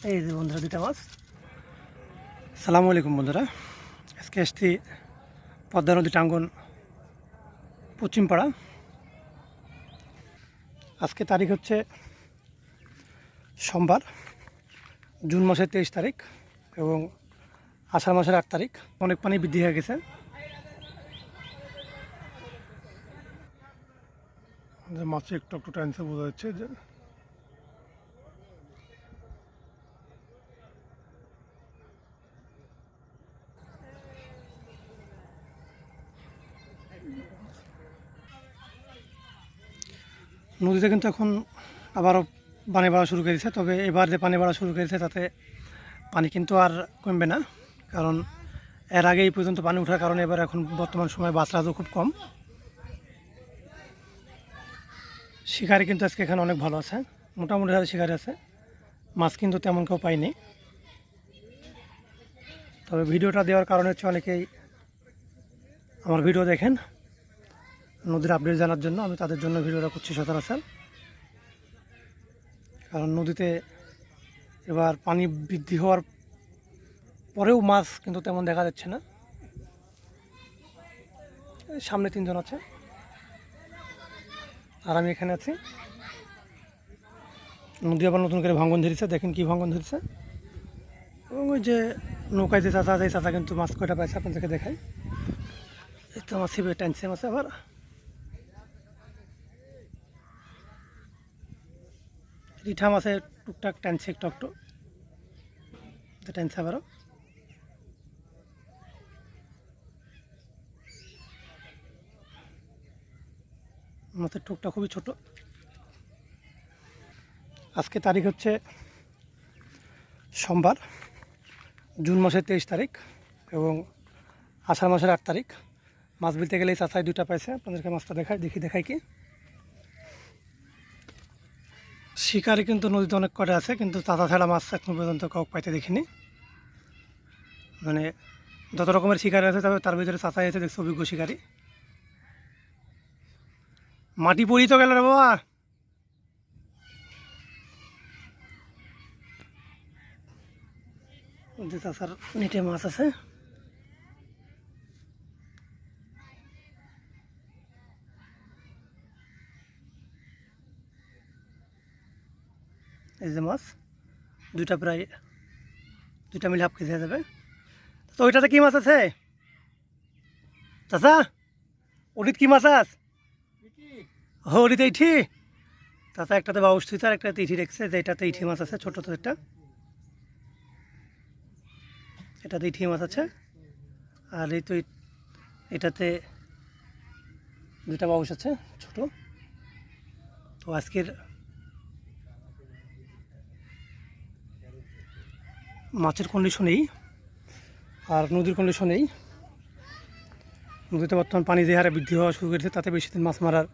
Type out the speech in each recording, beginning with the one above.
এই যে বন্ধুরা দুটা মাছ। সালামু আলাইকুম বন্ধুরা, আজকে আসছি পদ্মা নদী টাঙ্গন পশ্চিমপাড়া। আজকে তারিখ হচ্ছে সোমবার, জুন মাসের 23 তারিখ এবং আষাঢ় মাসের 8 তারিখ। অনেক পানি বৃদ্ধি হয়ে গেছে। মাছে একটু একটু টাইমসে বোঝা যাচ্ছে যে নদীতে কিন্তু এখন আবারও পানি বাড়া শুরু করেছে। তবে এবার যে পানি বাড়া শুরু করেছে তাতে পানি কিন্তু আর কমবে না, কারণ এর আগে এই পর্যন্ত পানি ওঠার কারণে এবার এখন বর্তমান সময়ে বাঁচরাজও খুব কম। শিকারি কিন্তু আজকে এখানে অনেক ভালো আছে, মোটামুটি হারে শিকারি আছে, মাছ কিন্তু তেমন কেউ পাইনি। তবে ভিডিওটা দেওয়ার কারণে হচ্ছে অনেকেই আমার ভিডিও দেখেন নদীর আপডেট জানার জন্য। আমি তাদের জন্য ভিডিওটা করছি সচরাচর, কারণ নদীতে এবার পানি বৃদ্ধি হওয়ার পরেও মাছ কিন্তু তেমন দেখা যাচ্ছে না। সামনে 3 জন আছে আর আমি এখানে আছি। নদী আবার নতুন করে ভাঙ্গন ধরেছে, দেখেন কি ভাঙ্গন ধরেছে। এবং ওই যে নৌকায় যে চাচা, এই চাচা কিন্তু মাছ কয়টা পাইছে আপনাদেরকে দেখায়। এই তো আমার ছিপে টানছে মাছ। আবার রিঠা মাছে টুকটাক টানছে একটু একটু, টানছে আবারও। মাছের টুকটা খুবই ছোট। আজকে তারিখ হচ্ছে সোমবার, জুন মাসের 23 তারিখ এবং আষাঢ় মাসের 8 তারিখ। মাছ বিলতে গেলে চাচাই 2টা পাইছে, আপনাদেরকে মাছটা দেখাই কি। শিকারি কিন্তু নদীতে অনেক কটা আছে, কিন্তু চাচা ছাড়া মাছ এখন পর্যন্ত কাউকে পাইতে দেখিনি। মানে যত রকমের শিকারি আছে তবে তার ভিতরে চাচাই আছে, দেখছি অভিজ্ঞ শিকারি। মাটি পড়ি তো গেল রে বাবা। চাচার নেটে মাছ আছে। এই যে মাছ 2টা, প্রায় 2টা মিলে হাফ কেজি হয়ে যাবে। তো ওইটাতে কি মাছ আছে চাচা? ওটিত কি মাছ আছে? ওটিতে ইঠি। চাচা একটাতে বাউশ থুইছে আর একটাতে ইঠি রেখেছে, যে এটাতে ইঠি মাছ আছে, ছোটো তো একটা। এটাতে ইঠি মাছ আছে আর এই তো এটাতে 2টা বাউশ আছে ছোট। তো আজকের মাছের কন্ডিশনেই আর নদীর কন্ডিশনেই, নদীতে বর্তমান পানি যে হারে বৃদ্ধি হওয়া শুরু করেছে তাতে বেশি দিন মাছ মারার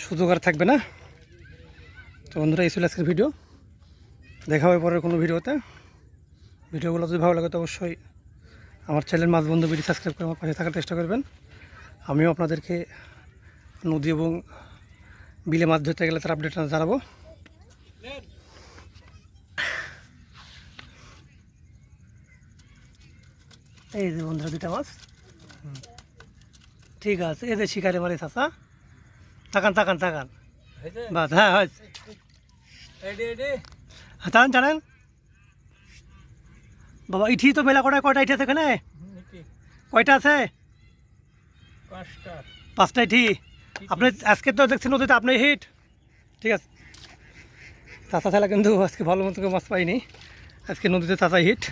সুযোগ আর থাকবে না। তো বন্ধুরা, এই ছিল আজকের ভিডিও। দেখা হবে পরের কোনো ভিডিওতে। ভিডিওগুলো যদি ভালো লাগে তো অবশ্যই আমার চ্যানেল মাছ বন্ধু ভিডিও সাবস্ক্রাইব করে আমার পাশে থাকার চেষ্টা করবেন। আমিও আপনাদেরকে নদী এবং বিলে মাছ ধরতে গেলে তার আপডেট জানাবো। এই যে বন্ধুরা 2টা মাছ। ঠিক আছে, এই যে শিকারি মারি চাচা, তাকান তাকান তাকান। বাস, হ্যাঁ হয়, টানেন টানেন বাবা। ইঠি তো মেলা কয়টা ইঠি আছে এখানে? কয়টা আছে? 5টা ইঠি। আপনি আজকে তো দেখছেন নদীতে আপনি হিট। ঠিক আছে, চাচা ছাড়া কিন্তু আজকে ভালো মতো মাছ পাইনি। আজকে নদীতে চাচা হিট।